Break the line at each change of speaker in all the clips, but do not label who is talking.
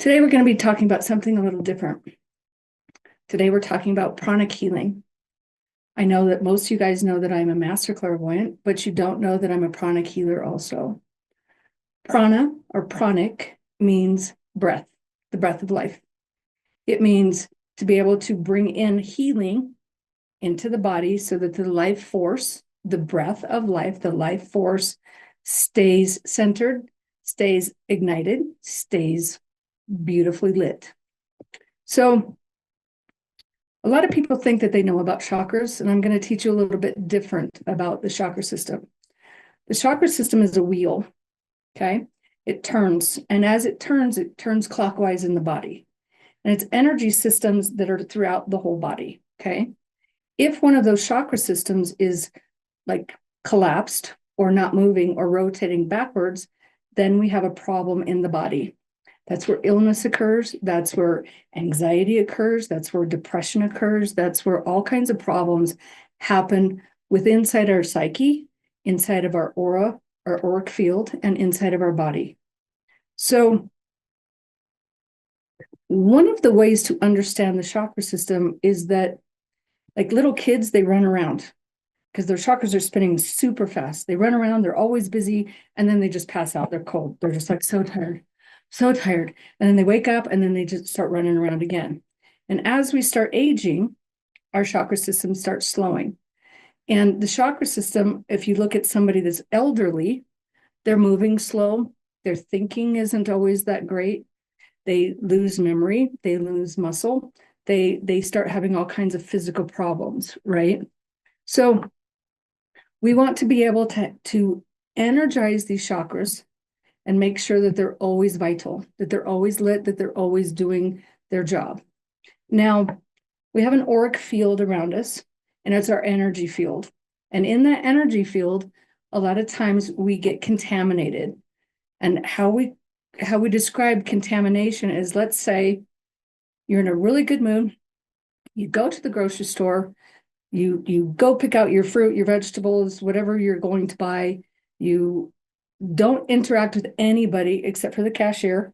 Today, we're going to be talking about something a little different. Today, we're talking about pranic healing. I know that most of you guys know that I'm a master clairvoyant, but you don't know that I'm a pranic healer also. Prana or pranic means breath, the breath of life. It means to be able to bring in healing into the body so that the life force, the breath of life, the life force stays centered, stays ignited, stays beautifully lit. So, a lot of people think that they know about chakras, and I'm going to teach you a little bit different about the chakra system. The chakra system is a wheel, okay? It turns, and as it turns clockwise in the body. And it's energy systems that are throughout the whole body, okay? If one of those chakra systems is like collapsed or not moving or rotating backwards, then we have a problem in the body. That's where illness occurs. That's where anxiety occurs. That's where depression occurs. That's where all kinds of problems happen inside our psyche, inside of our aura, our auric field, and inside of our body. So, one of the ways to understand the chakra system is that, like little kids, they run around because their chakras are spinning super fast. They run around, they're always busy, and then they just pass out. They're cold. They're just like so tired, so tired. And then they wake up and then they just start running around again. And as we start aging, our chakra system starts slowing. And the chakra system, if you look at somebody that's elderly, they're moving slow. Their thinking isn't always that great. They lose memory, they lose muscle, they start having all kinds of physical problems, right? So we want to be able to energize these chakras and make sure that they're always vital, that they're always lit, that they're always doing their job. Now, we have an auric field around us, and it's our energy field. And in that energy field, a lot of times we get contaminated. And how we describe contamination is, let's say you're in a really good mood, you go to the grocery store, you go pick out your fruit, your vegetables, whatever you're going to buy. You don't interact with anybody except for the cashier,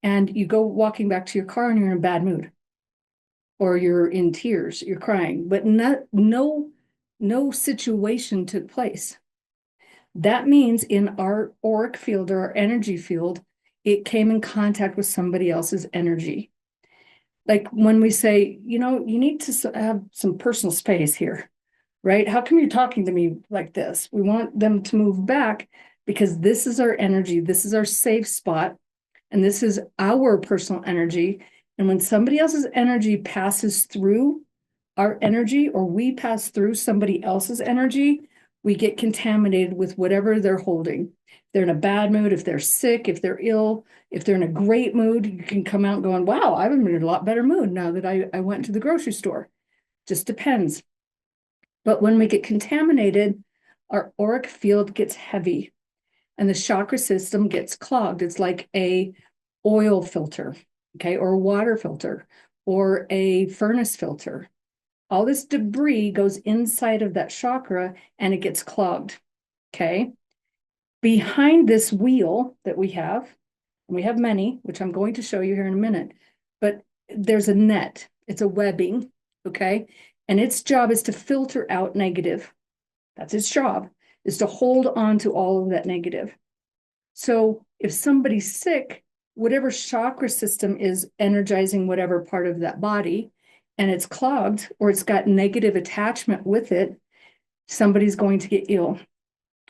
and you go walking back to your car and you're in a bad mood, or you're in tears, you're crying, but no situation took place. That means in our auric field or our energy field, it came in contact with somebody else's energy. Like when we say, you need to have some personal space here, right? How come you're talking to me like this? We want them to move back because this is our energy. This is our safe spot. And this is our personal energy. And when somebody else's energy passes through our energy, or we pass through somebody else's energy, we get contaminated with whatever they're holding. If they're in a bad mood, if they're sick, if they're ill, if they're in a great mood, you can come out going, wow, I'm in a lot better mood now that I went to the grocery store. Just depends. But when we get contaminated, our auric field gets heavy and the chakra system gets clogged. It's like a oil filter, okay, or a water filter, or a furnace filter. All this debris goes inside of that chakra and it gets clogged, okay? Behind this wheel that we have, and we have many, which I'm going to show you here in a minute, but there's a net, it's a webbing, okay? And its job is to filter out negative. That's its job, is to hold on to all of that negative. So if somebody's sick, whatever chakra system is energizing whatever part of that body, and it's clogged or it's got negative attachment with it, somebody's going to get ill.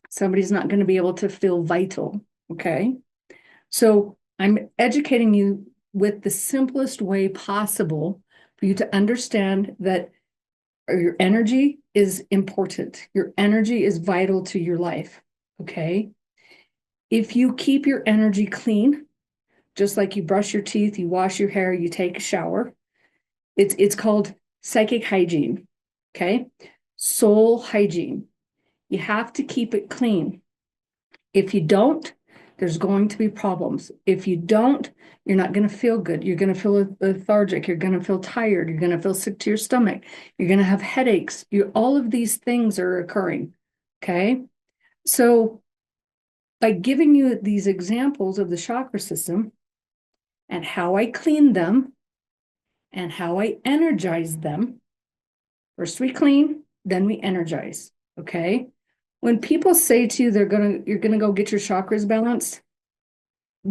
Somebody's not going to be able to feel vital. Okay. So I'm educating you with the simplest way possible for you to understand that your energy is important. Your energy is vital to your life. Okay. If you keep your energy clean, just like you brush your teeth, you wash your hair, you take a shower, it's called psychic hygiene. Okay. Soul hygiene. You have to keep it clean. If you don't, there's going to be problems. If you don't, you're not going to feel good. You're going to feel lethargic. You're going to feel tired. You're going to feel sick to your stomach. You're going to have headaches. All of these things are occurring. Okay. So by giving you these examples of the chakra system, and how I clean them and how I energize them. First we clean, then we energize. Okay. When people say to you you're gonna go get your chakras balanced,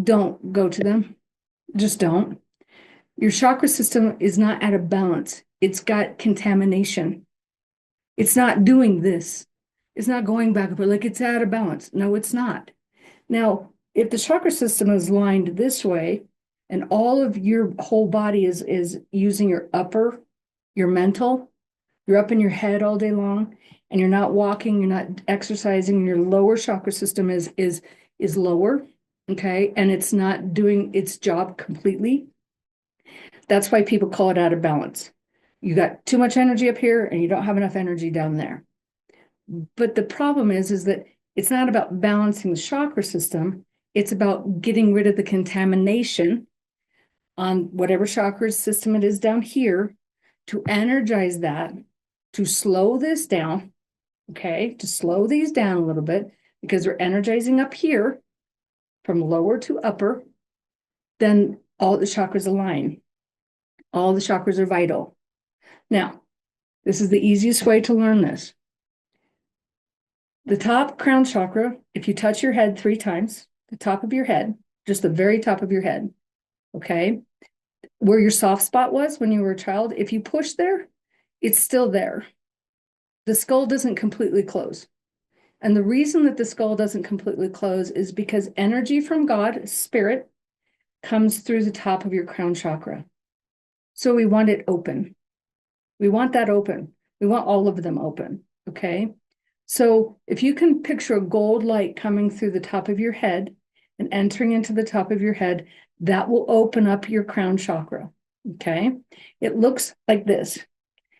don't go to them. Just don't. Your chakra system is not out of balance. It's got contamination. It's not doing this. It's not going back up, like it's out of balance. No, it's not. Now, if the chakra system is lined this way and all of your whole body is using your upper, your mental, you're up in your head all day long and you're not walking, you're not exercising, your lower chakra system is lower, okay? And it's not doing its job completely. That's why people call it out of balance. You got too much energy up here and you don't have enough energy down there. But the problem is that it's not about balancing the chakra system. It's about getting rid of the contamination on whatever chakra system it is down here to energize that, to slow this down, okay? To slow these down a little bit because we're energizing up here from lower to upper, then all the chakras align. All the chakras are vital. Now, this is the easiest way to learn this. The top crown chakra, if you touch your head 3 times, the top of your head, just the very top of your head, okay? Where your soft spot was when you were a child, if you push there, it's still there. The skull doesn't completely close. And the reason that the skull doesn't completely close is because energy from God, spirit, comes through the top of your crown chakra. So we want it open. We want that open. We want all of them open, okay? So if you can picture a gold light coming through the top of your head and entering into the top of your head, that will open up your crown chakra, okay? It looks like this.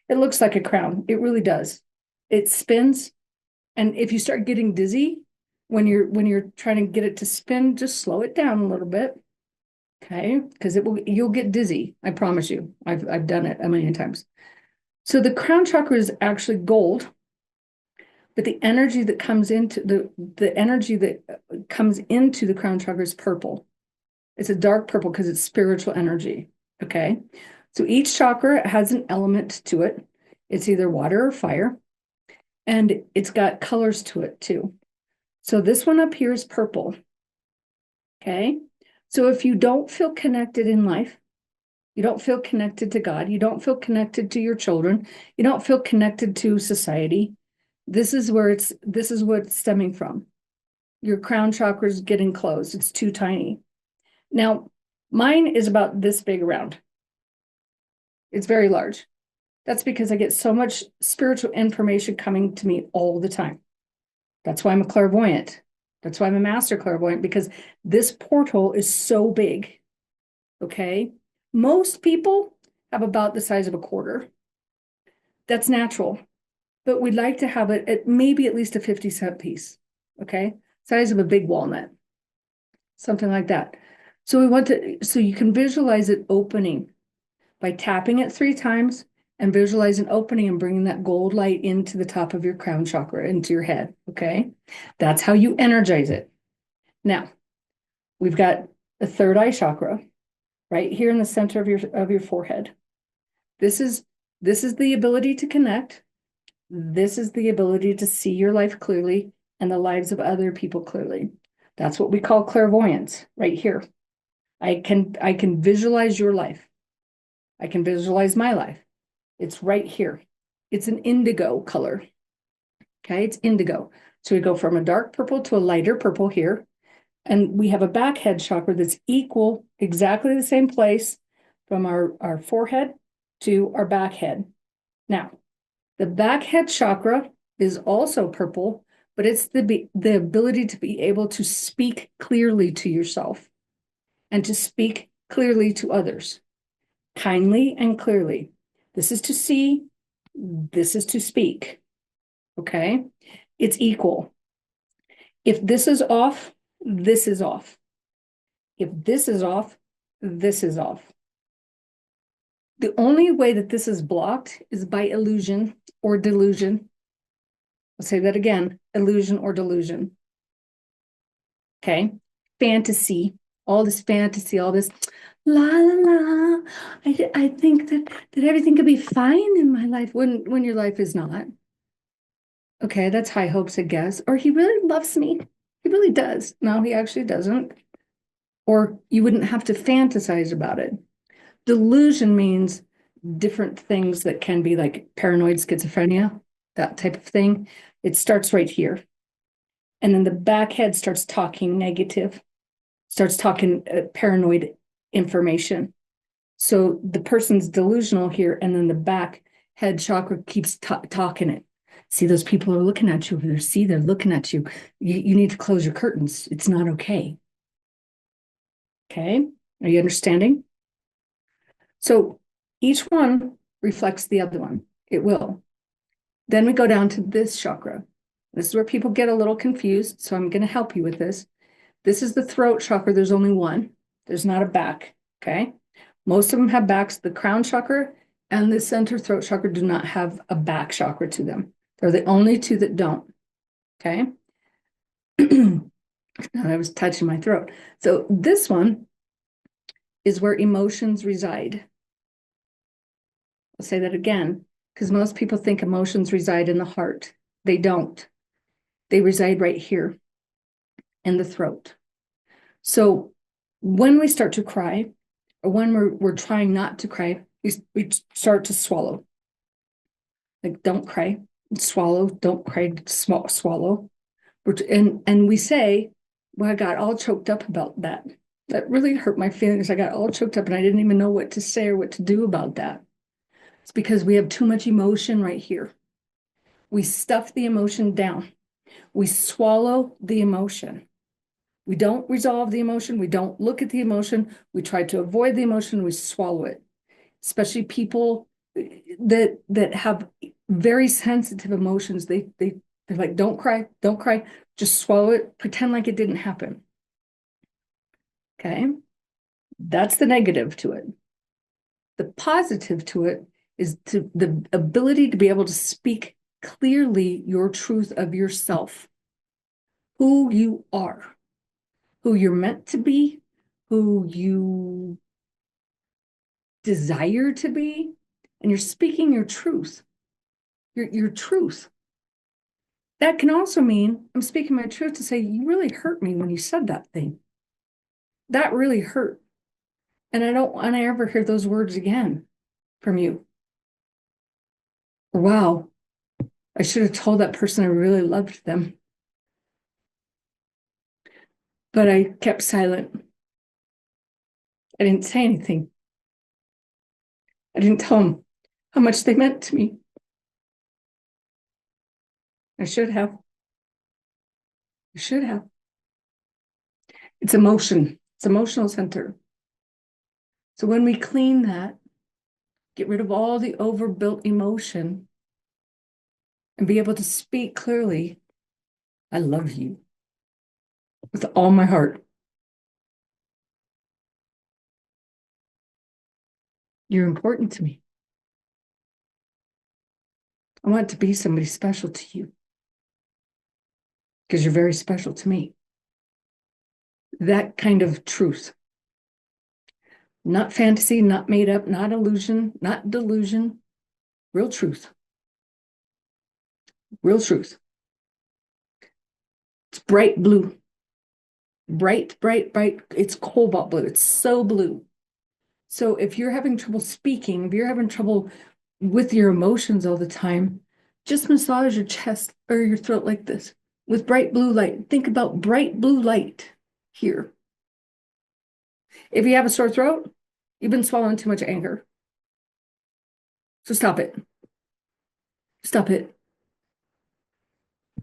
It looks like a crown. It really does. It spins. And if you start getting dizzy when you're trying to get it to spin, just slow it down a little bit, okay? Because you'll get dizzy. I promise you. I've done it a million times. So the crown chakra is actually gold, but the energy that comes into the energy that comes into the crown chakra is purple. It's a dark purple because it's spiritual energy. Okay. So each chakra has an element to it. It's either water or fire, and it's got colors to it too. So this one up here is purple. Okay. So if you don't feel connected in life, you don't feel connected to God, you don't feel connected to your children, you don't feel connected to society, this is what it's stemming from. Your crown chakra is getting closed. It's too tiny. Now, mine is about this big around. It's very large. That's because I get so much spiritual information coming to me all the time. That's why I'm a clairvoyant. That's why I'm a master clairvoyant, because this portal is so big. Okay. Most people have about the size of a quarter. That's natural. But we'd like to have it at maybe at least a 50-cent piece. Okay. Size of a big walnut. Something like that. So you can visualize it opening by tapping it 3 times and visualize an opening and bringing that gold light into the top of your crown chakra, into your head, okay? That's how you energize it. Now, we've got the third eye chakra right here in the center of your forehead. This is the ability to connect. This is the ability to see your life clearly and the lives of other people clearly. That's what we call clairvoyance right here. I can visualize your life. I can visualize my life. It's right here. It's an indigo color. Okay, it's indigo. So we go from a dark purple to a lighter purple here. And we have a back head chakra that's equal, exactly the same place from our forehead to our back head. Now, the back head chakra is also purple, but it's the ability to be able to speak clearly to yourself and to speak clearly to others, kindly and clearly. This is to see, this is to speak, okay? It's equal. If this is off, this is off. If this is off, this is off. The only way that this is blocked is by illusion or delusion. I'll say that again, illusion or delusion. Okay? Fantasy, all this fantasy, all this, la la la. I think that everything could be fine in my life when your life is not. Okay, that's high hopes, I guess. Or he really loves me. He really does. No, he actually doesn't. Or you wouldn't have to fantasize about it. Delusion means different things that can be like paranoid schizophrenia, that type of thing. It starts right here. And then the back head starts talking negative, starts talking paranoid information. So the person's delusional here, and then the back head chakra keeps talking it. See, those people are looking at you over there. See, they're looking at you. You need to close your curtains. It's not okay. Okay. Are you understanding? So each one reflects the other one. It will. Then we go down to this chakra. This is where people get a little confused. So I'm going to help you with this. This is the throat chakra. There's only one. There's not a back. Okay. Most of them have backs. The crown chakra and the center throat chakra do not have a back chakra to them. They're the only two that don't. Okay. I was touching my throat. So this one is where emotions reside. I'll say that again, because most people think emotions reside in the heart. They don't. They reside right here in the throat. So when we start to cry, or when we're trying not to cry, we start to swallow. Like, don't cry, swallow, don't cry, swallow. And we say, well, I got all choked up about that. That really hurt my feelings. I got all choked up and I didn't even know what to say or what to do about that. It's because we have too much emotion right here. We stuff the emotion down. We swallow the emotion. We don't resolve the emotion. We don't look at the emotion. We try to avoid the emotion. We swallow it. Especially people that have very sensitive emotions. They're like, don't cry, don't cry. Just swallow it. Pretend like it didn't happen. Okay. That's the negative to it. The positive to it is the ability to be able to speak clearly your truth of yourself, who you are, who you're meant to be, who you desire to be, and you're speaking your truth, your truth. That can also mean I'm speaking my truth to say, you really hurt me when you said that thing. That really hurt. And I don't want to ever hear those words again from you. Or, wow, I should have told that person I really loved them. But I kept silent. I didn't say anything. I didn't tell them how much they meant to me. I should have. I should have. It's emotion. It's emotional center. So when we clean that, get rid of all the overbuilt emotion and be able to speak clearly, I love you with all my heart. You're important to me. I want to be somebody special to you because you're very special to me. That kind of truth. Not fantasy, not made up, not illusion, not delusion. Real truth. Real truth. It's bright blue. Bright, bright, bright. It's cobalt blue. It's so blue. So if you're having trouble speaking, if you're having trouble with your emotions all the time, just massage your chest or your throat like this with bright blue light. Think about bright blue light here. If you have a sore throat, you've been swallowing too much anger. So stop it. Stop it.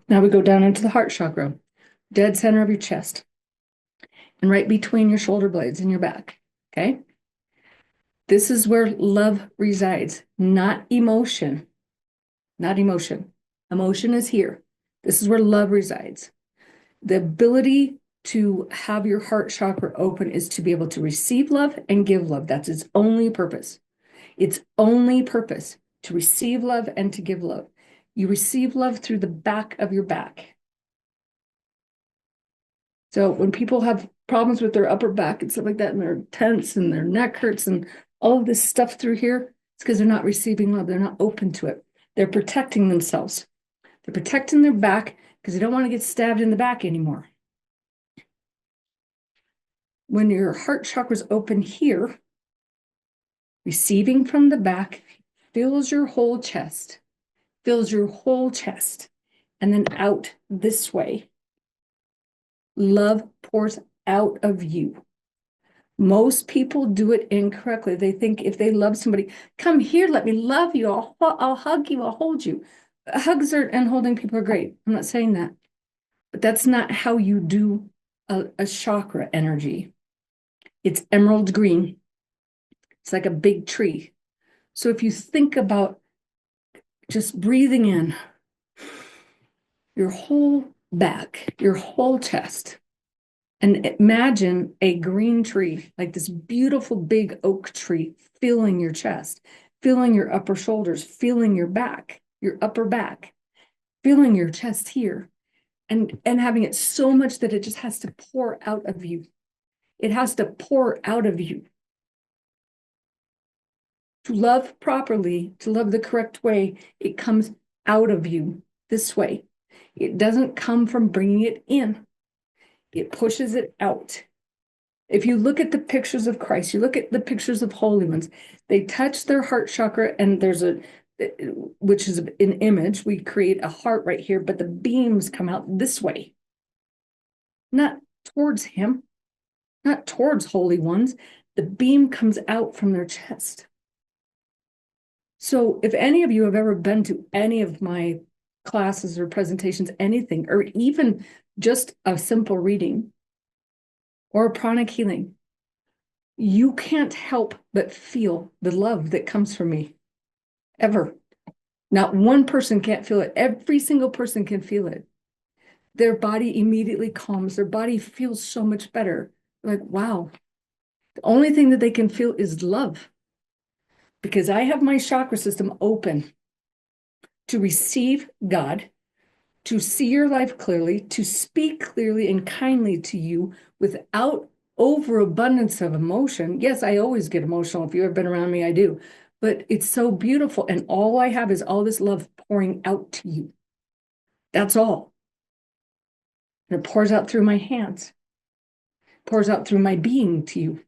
Now we go down into the heart chakra, dead center of your chest, and right between your shoulder blades in your back. Okay. This is where love resides, not emotion. Not emotion. Emotion is here. This is where love resides. The ability to have your heart chakra open is to be able to receive love and give love. That's its only purpose. Its only purpose, to receive love and to give love. You receive love through the back of your back. So when people have problems with their upper back and stuff like that, and they're tense and their neck hurts and all of this stuff through here, it's because they're not receiving love. They're not open to it. They're protecting themselves. They're protecting their back because they don't want to get stabbed in the back anymore. When your heart chakra's open here, receiving from the back fills your whole chest, and then out this way. Love pours out of you. Most people do it incorrectly. They think if they love somebody, come here, let me love you. I'll hug you. I'll hold you. Hugs and holding people are great. I'm not saying that. But that's not how you do a chakra energy. It's emerald green. It's like a big tree. So if you think about just breathing in your whole back, your whole chest, and imagine a green tree, like this beautiful big oak tree, filling your chest, filling your upper shoulders, filling your back, your upper back, filling your chest here, and having it so much that it just has to pour out of you. It has to pour out of you. To love properly, to love the correct way, it comes out of you this way. It doesn't come from bringing it in. It pushes it out. If you look at the pictures of Christ, you look at the pictures of holy ones, they touch their heart chakra, and there's which is an image. We create a heart right here, but the beams come out this way, not towards him, not towards holy ones. The beam comes out from their chest. So if any of you have ever been to any of my classes or presentations, anything, or even just a simple reading or a pranic healing, you can't help but feel the love that comes from me, ever. Not one person can't feel it. Every single person can feel it. Their body immediately calms. Their body feels so much better. Like, wow. The only thing that they can feel is love. Because I have my chakra system open to receive God, to see your life clearly, to speak clearly and kindly to you without overabundance of emotion. Yes, I always get emotional. If you've ever been around me, I do. But it's so beautiful. And all I have is all this love pouring out to you. That's all. And it pours out through my hands, pours out through my being to you.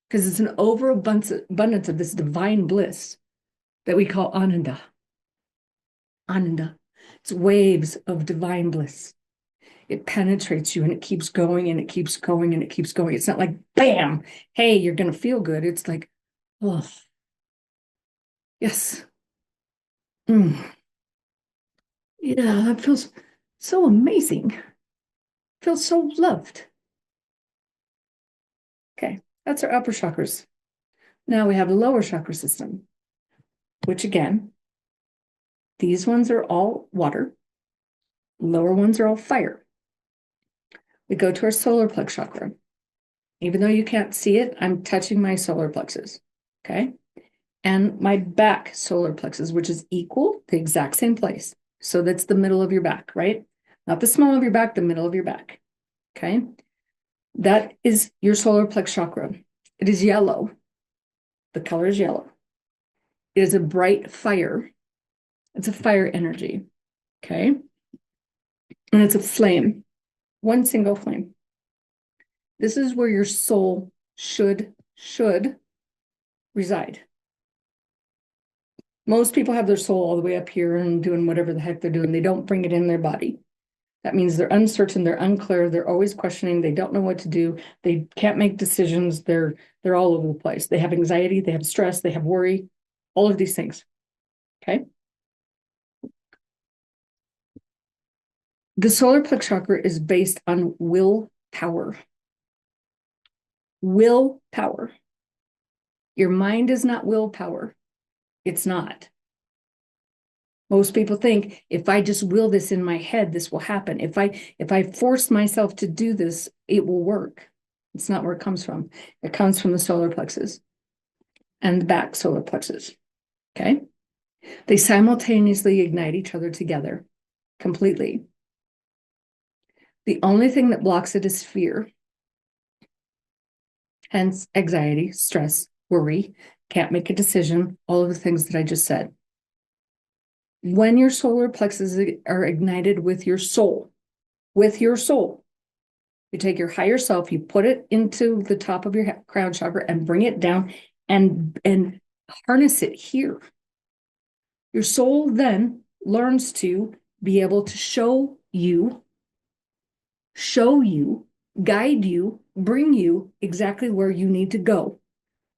Because it's an overabundance of this divine bliss that we call Ananda. Ananda. It's waves of divine bliss. It penetrates you and it keeps going and it keeps going and it keeps going. It's not like, bam, hey, you're going to feel good. It's like, oh, yes. Yeah, that feels so amazing. Feels so loved. Okay, that's our upper chakras. Now we have the lower chakra system, which again, these ones are all water. Lower ones are all fire. We go to our solar plex chakra. Even though you can't see it, I'm touching my solar plexus, okay? And my back solar plexus, which is equal, the exact same place. So that's the middle of your back, right? Not the small of your back, the middle of your back, okay? That is your solar plex chakra. It is yellow. The color is yellow. It is a bright fire. It's a fire energy, okay? And it's a flame, one single flame. This is where your soul should reside. Most people have their soul all the way up here and doing whatever the heck they're doing. They don't bring it in their body. That means they're uncertain, they're unclear, they're always questioning, they don't know what to do, they can't make decisions, they're all over the place. They have anxiety, they have stress, they have worry, all of these things. Okay. The solar plex chakra is based on willpower. Willpower. Your mind is not willpower. It's not. Most people think if I just will this in my head, this will happen. If I force myself to do this, it will work. It's not where it comes from. It comes from the solar plexus and the back solar plexus. Okay. They simultaneously ignite each other together completely. The only thing that blocks it is fear. hence anxiety, stress, worry, can't make a decision, all of the things that I just said. When your solar plexus are ignited with your soul, you take your higher self, you put it into the top of your crown chakra and bring it down and harness it here. Your soul then learns to be able to show you, guide you, bring you exactly where you need to go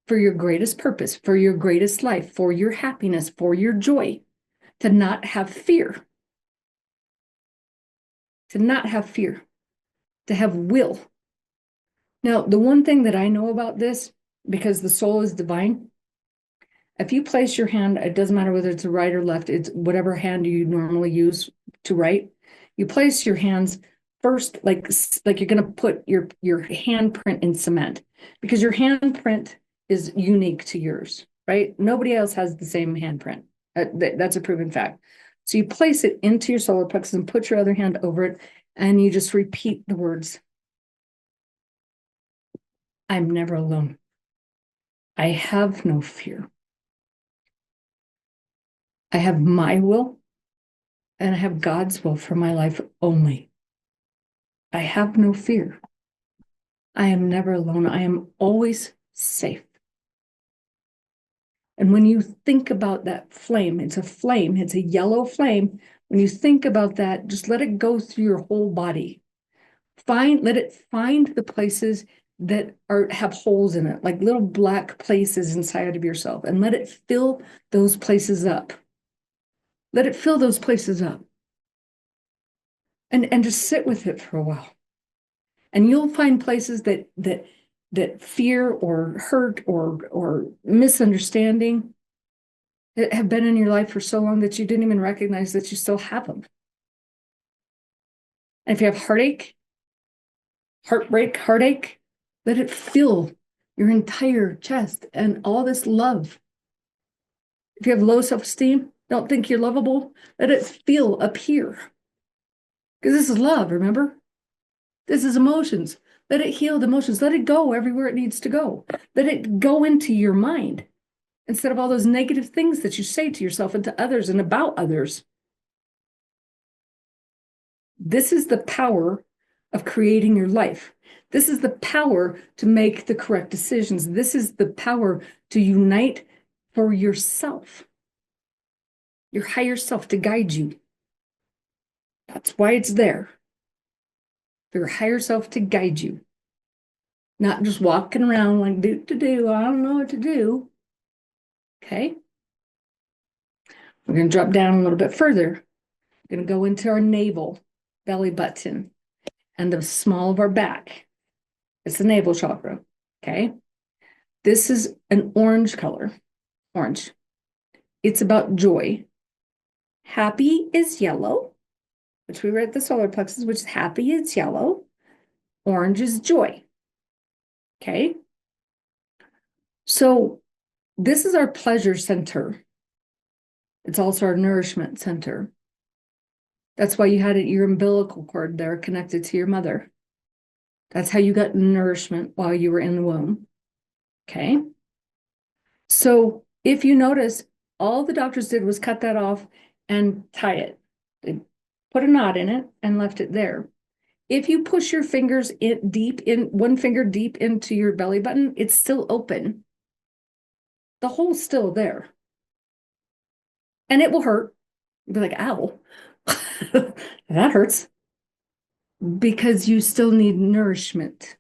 for your greatest purpose, for your greatest life, for your happiness, for your joy, to not have fear, to have will. Now, the one thing that I know about this, because the soul is divine, if you place your hand, it doesn't matter whether it's right or left, it's whatever hand you normally use to write. You place your hands first, like you're going to put your handprint in cement, because your handprint is unique to yours, right? Nobody else has the same handprint. That's a proven fact. So you place it into your solar plexus and put your other hand over it, and you just repeat the words. I'm never alone. I have no fear. I have my will, and I have God's will for my life only. I have no fear. I am never alone. I am always safe. And when you think about that flame, it's a yellow flame. When you think about that, just let it go through your whole body. Let it find the places that have holes in it, like little black places inside of yourself, and let it fill those places up. Let it fill those places up. And just sit with it for a while. And you'll find places that fear or hurt or misunderstanding that have been in your life for so long that you didn't even recognize that you still have them. And if you have heartache, let it fill your entire chest and all this love. If you have low self-esteem, don't think you're lovable, let it fill up here. Because this is love, remember? This is emotions. Let it heal the emotions. Let it go everywhere it needs to go. Let it go into your mind instead of all those negative things that you say to yourself and to others and about others. This is the power of creating your life. This is the power to make the correct decisions. This is the power to unite for yourself, your higher self, to guide you. That's why it's there. For your higher self to guide you. Not just walking around like I don't know what to do. Okay. We're going to drop down a little bit further. We're going to go into our navel, belly button, and the small of our back. It's the navel chakra. Okay. This is an orange color. Orange. It's about joy. Happy is yellow, which we read at the solar plexus, which is happy is yellow. Orange is joy. Okay. So this is our pleasure center. It's also our nourishment center. That's why you had your umbilical cord there connected to your mother. That's how you got nourishment while you were in the womb. Okay. So if you notice, all the doctors did was cut that off and tie it. They put a knot in it and left it there. If you push your fingers one finger deep into your belly button, it's still open. The hole's still there. And it will hurt. You'll be like, ow, that hurts. Because you still need nourishment.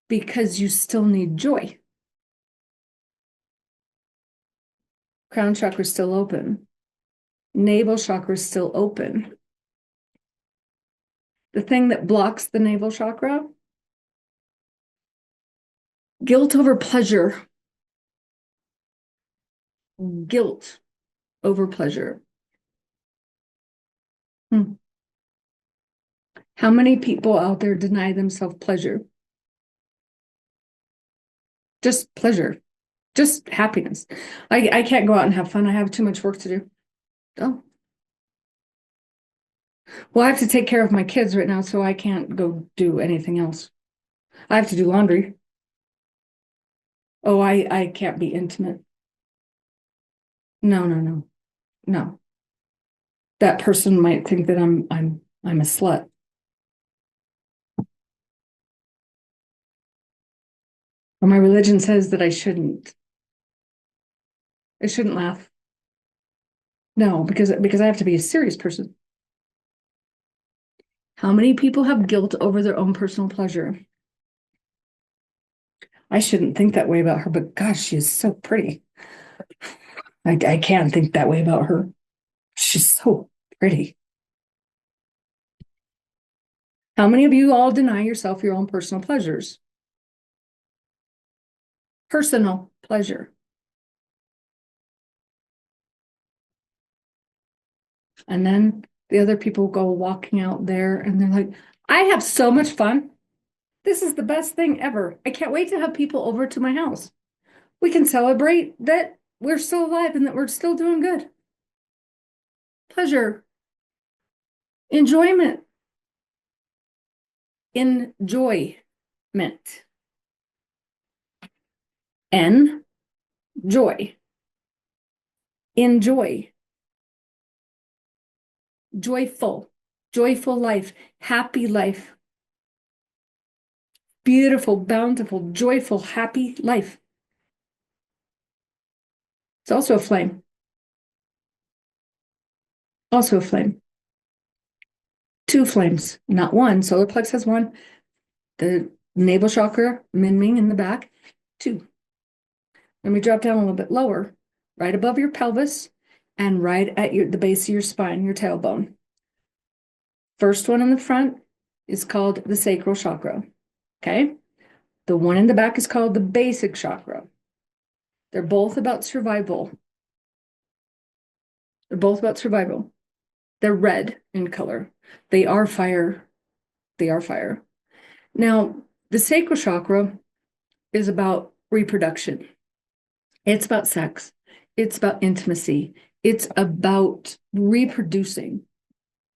Because you still need joy. Crown chakra is still open. Navel chakra is still open. The thing that blocks the navel chakra, guilt over pleasure. Guilt over pleasure. How many people out there deny themselves pleasure? Just pleasure, just happiness. I can't go out and have fun. I have too much work to do. Oh. Well, I have to take care of my kids right now, so I can't go do anything else. I have to do laundry. Oh, I can't be intimate. No, no, no, no. That person might think that I'm a slut. Or my religion says that I shouldn't. I shouldn't laugh. No, because I have to be a serious person. How many people have guilt over their own personal pleasure? I shouldn't think that way about her, but gosh, she is so pretty. I can't think that way about her. She's so pretty. How many of you all deny yourself your own personal pleasures? Personal pleasure. And then the other people go walking out there and they're like, I have so much fun. This is the best thing ever. I can't wait to have people over to my house. We can celebrate that we're still alive and that we're still doing good. Pleasure, enjoyment, enjoyment. N, joy. Enjoy. Joyful, joyful life, happy life, beautiful, bountiful, joyful, happy life. It's also a flame. Also a flame. Two flames, not one. Solar plex has one. The navel chakra, Minming in the back, two. Let me drop down a little bit lower, right above your pelvis and right at the base of your spine, your tailbone. First one in the front is called the sacral chakra. Okay. The one in the back is called the basic chakra. They're both about survival. They're both about survival. They're red in color. They are fire. They are fire. Now, the sacral chakra is about reproduction. It's about sex. It's about intimacy. It's about reproducing.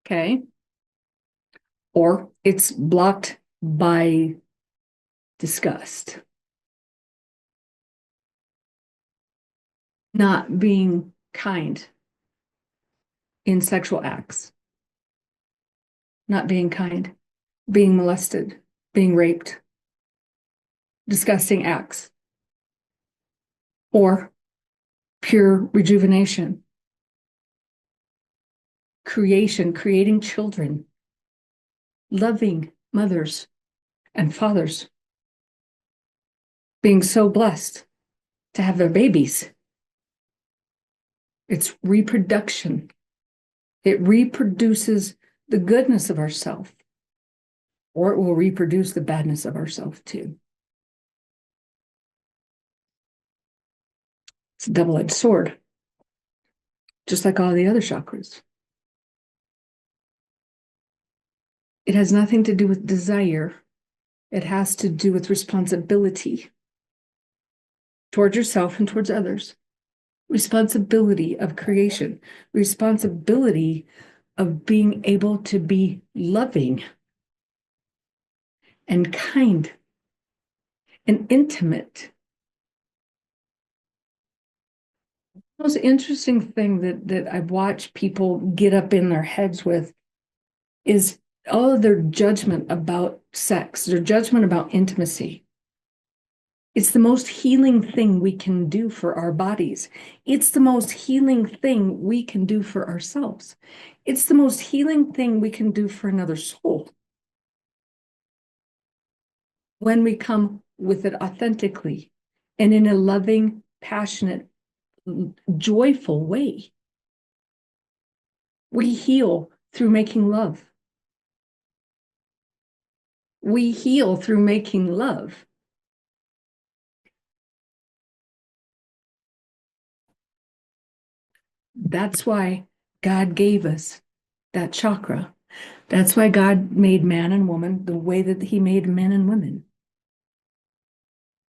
Okay. Or it's blocked by disgust, not being kind in sexual acts, not being kind, being molested, being raped, disgusting acts, or pure rejuvenation, creation, creating children, loving mothers and fathers, being so blessed to have their babies. It's reproduction. It reproduces the goodness of ourself, or it will reproduce the badness of ourself too. It's a double-edged sword, just like all the other chakras. It has nothing to do with desire. It has to do with responsibility towards yourself and towards others. Responsibility of creation, responsibility of being able to be loving and kind and intimate. The most interesting thing that I've watched people get up in their heads with is all of their judgment about sex, their judgment about intimacy. It's the most healing thing we can do for our bodies. It's the most healing thing we can do for ourselves. It's the most healing thing we can do for another soul. When we come with it authentically and in a loving, passionate, joyful way. We heal through making love. We heal through making love. That's why God gave us that chakra. That's why God made man and woman the way that he made men and women.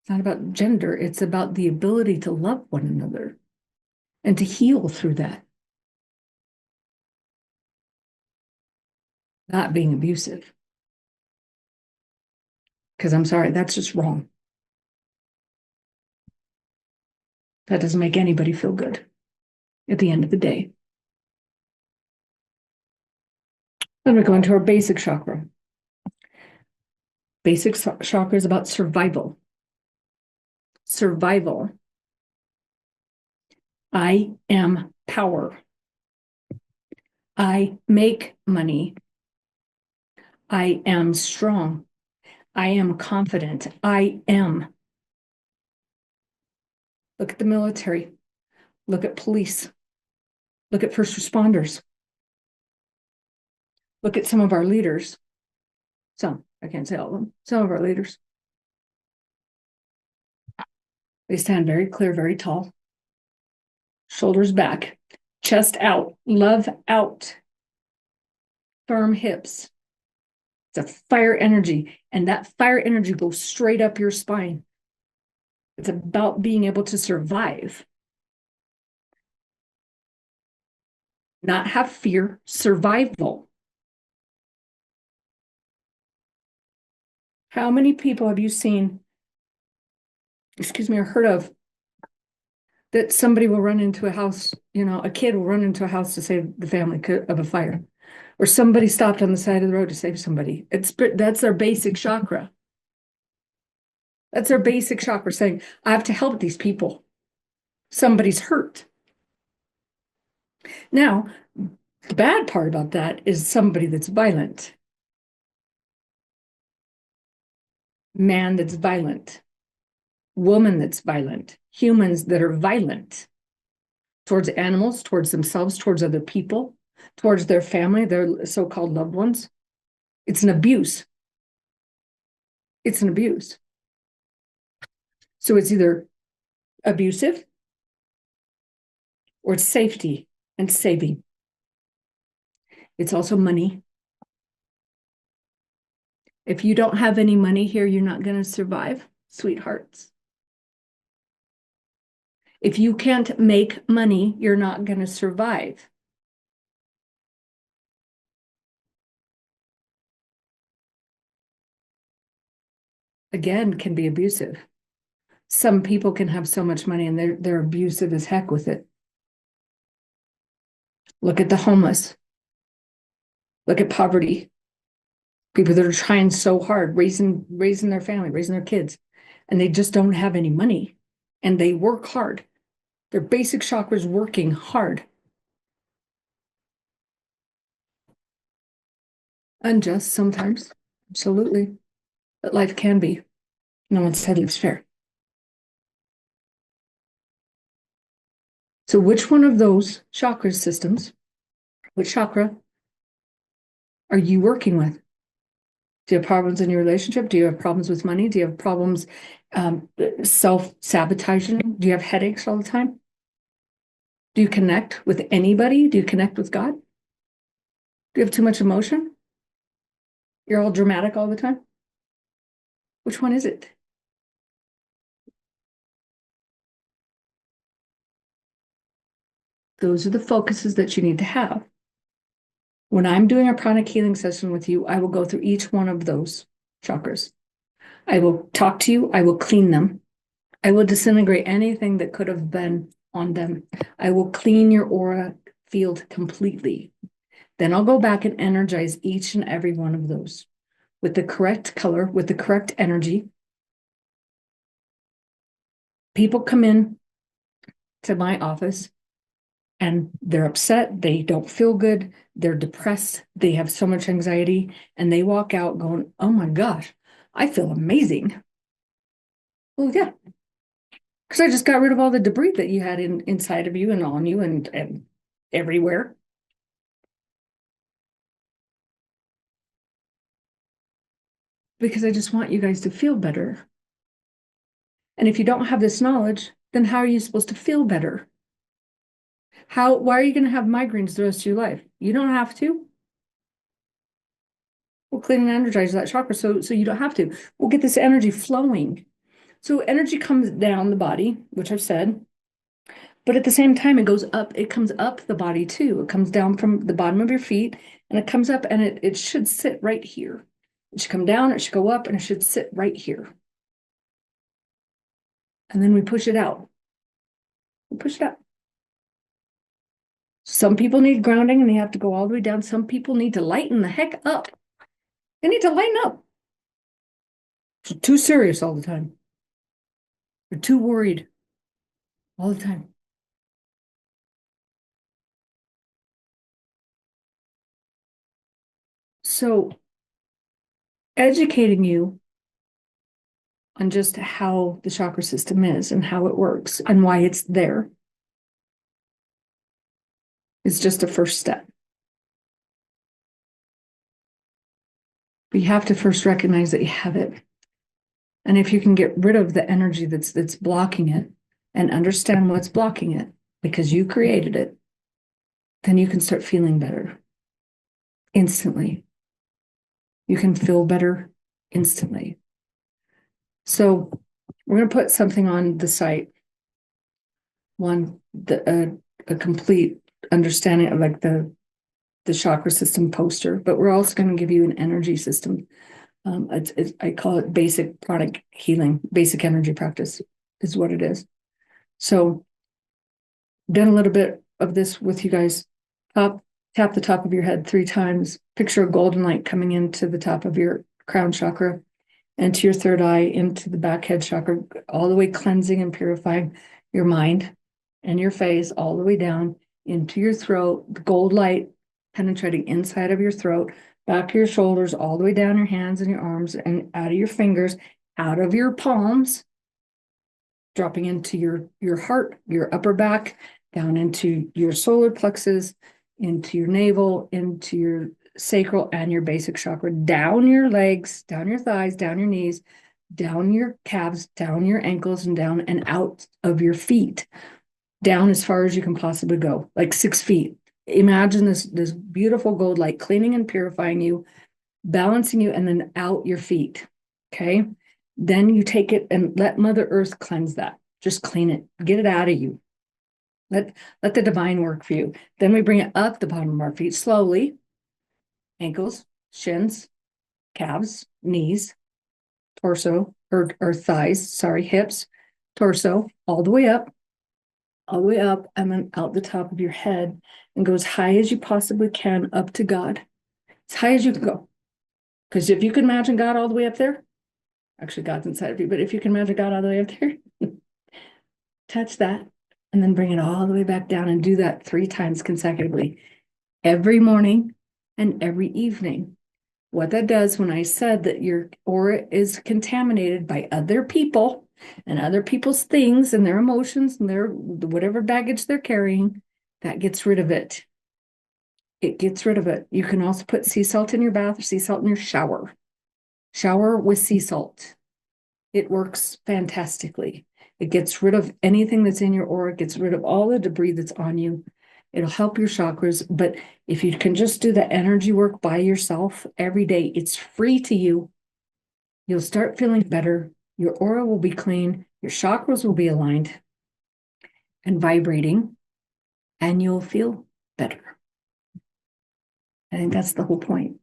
It's not about gender. It's about the ability to love one another and to heal through that. Not being abusive. because I'm sorry, that's just wrong. That doesn't make anybody feel good at the end of the day. Then we go into our basic chakra. Basic chakra is about survival. Survival. I am power. I make money. I am strong. I am confident. I am. Look at the military. Look at police. Look at first responders. Look at some of our leaders. Some, I can't say all of them. Some of our leaders. They stand very clear, very tall. Shoulders back. Chest out. Love out. Firm hips. It's a fire energy. And that fire energy goes straight up your spine. It's about being able to survive. Not have fear, survival. How many people have you seen, or heard of, that somebody will run into a house, a kid will run into a house to save the family of a fire, or somebody stopped on the side of the road to save somebody. That's their basic chakra. That's their basic chakra saying, I have to help these people. Somebody's hurt. Now, the bad part about that is somebody that's violent. Man that's violent. Woman that's violent. Humans that are violent towards animals, towards themselves, towards other people, towards their family, their so-called loved ones. It's an abuse. It's an abuse. So it's either abusive or it's safety and saving. It's also money. If you don't have any money here, you're not going to survive, sweethearts. If you can't make money, you're not going to survive. Again, can be abusive. Some people can have so much money and they're abusive as heck with it. Look at the homeless. Look at poverty. People that are trying so hard, raising their family, raising their kids, and they just don't have any money. And they work hard. Their basic chakra is working hard. Unjust sometimes, absolutely. But life can be. No one said life's fair. So which one of those chakra systems, which chakra are you working with? Do you have problems in your relationship? Do you have problems with money? Do you have problems self-sabotaging? Do you have headaches all the time? Do you connect with anybody? Do you connect with God? Do you have too much emotion? You're all dramatic all the time? Which one is it? Those are the focuses that you need to have. When I'm doing a pranic healing session with you, I will go through each one of those chakras. I will talk to you. I will clean them. I will disintegrate anything that could have been on them. I will clean your aura field completely. Then I'll go back and energize each and every one of those with the correct color, with the correct energy. People come in to my office and they're upset. They don't feel good. They're depressed. They have so much anxiety and they walk out going, oh my gosh, I feel amazing. Well, yeah, because I just got rid of all the debris that you had inside of you and on you and everywhere. Because I just want you guys to feel better. And if you don't have this knowledge, then how are you supposed to feel better? Why are you going to have migraines the rest of your life? You don't have to. We'll clean and energize that chakra so you don't have to. We'll get this energy flowing. So energy comes down the body, which I've said, but at the same time, it goes up. It comes up the body too. It comes down from the bottom of your feet and it comes up and it should sit right here It should come down, it should go up, and it should sit right here. And then we push it out. We push it out. Some people need grounding and they have to go all the way down. Some people need to lighten the heck up. They need to lighten up. They're too serious all the time. They're too worried all the time. So educating you on just how the chakra system is and how it works and why it's there is just a first step. But you have to first recognize that you have it. And if you can get rid of the energy that's blocking it and understand what's blocking it because you created it, then you can start feeling better instantly. You can feel better instantly. So we're going to put something on the site. One, a complete understanding of like the chakra system poster, but we're also going to give you an energy system. I call it basic pranic healing, basic energy practice is what it is. So done a little bit of this with you guys. Tap the top of your head 3 times. Picture a golden light coming into the top of your crown chakra, into your third eye, into the back head chakra, all the way cleansing and purifying your mind and your face, all the way down into your throat, the gold light penetrating inside of your throat, back of your shoulders, all the way down your hands and your arms and out of your fingers, out of your palms, dropping into your heart, your upper back, down into your solar plexus, into your navel, into your sacral and your basic chakra, down your legs, down your thighs, down your knees, down your calves, down your ankles, and down and out of your feet, down as far as you can possibly go, like 6 feet. Imagine this beautiful gold light cleaning and purifying you, balancing you, and then out your feet. Okay. Then you take it and let Mother Earth cleanse that. Just clean it, get it out of you. Let the divine work for you. Then we bring it up the bottom of our feet slowly. Ankles, shins, calves, knees, torso, or thighs, sorry, hips, torso, all the way up, and then out the top of your head and go as high as you possibly can up to God. As high as you can go. Because if you can imagine God all the way up there, actually God's inside of you, but if you can imagine God all the way up there, touch that and then bring it all the way back down and do that 3 times consecutively every morning and every evening. What that does, when I said that your aura is contaminated by other people and other people's things and their emotions and their whatever baggage they're carrying, that gets rid of it. It gets rid of it. You can also put sea salt in your bath or sea salt in your shower. Shower with sea salt. It works fantastically. It gets rid of anything that's in your aura, it gets rid of all the debris that's on you. It'll help your chakras. But if you can just do the energy work by yourself every day, it's free to you. You'll start feeling better. Your aura will be clean. Your chakras will be aligned and vibrating, and you'll feel better. I think that's the whole point.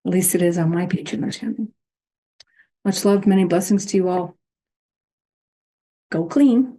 At least it is on my page, understanding. Much love, many blessings to you all. Go clean.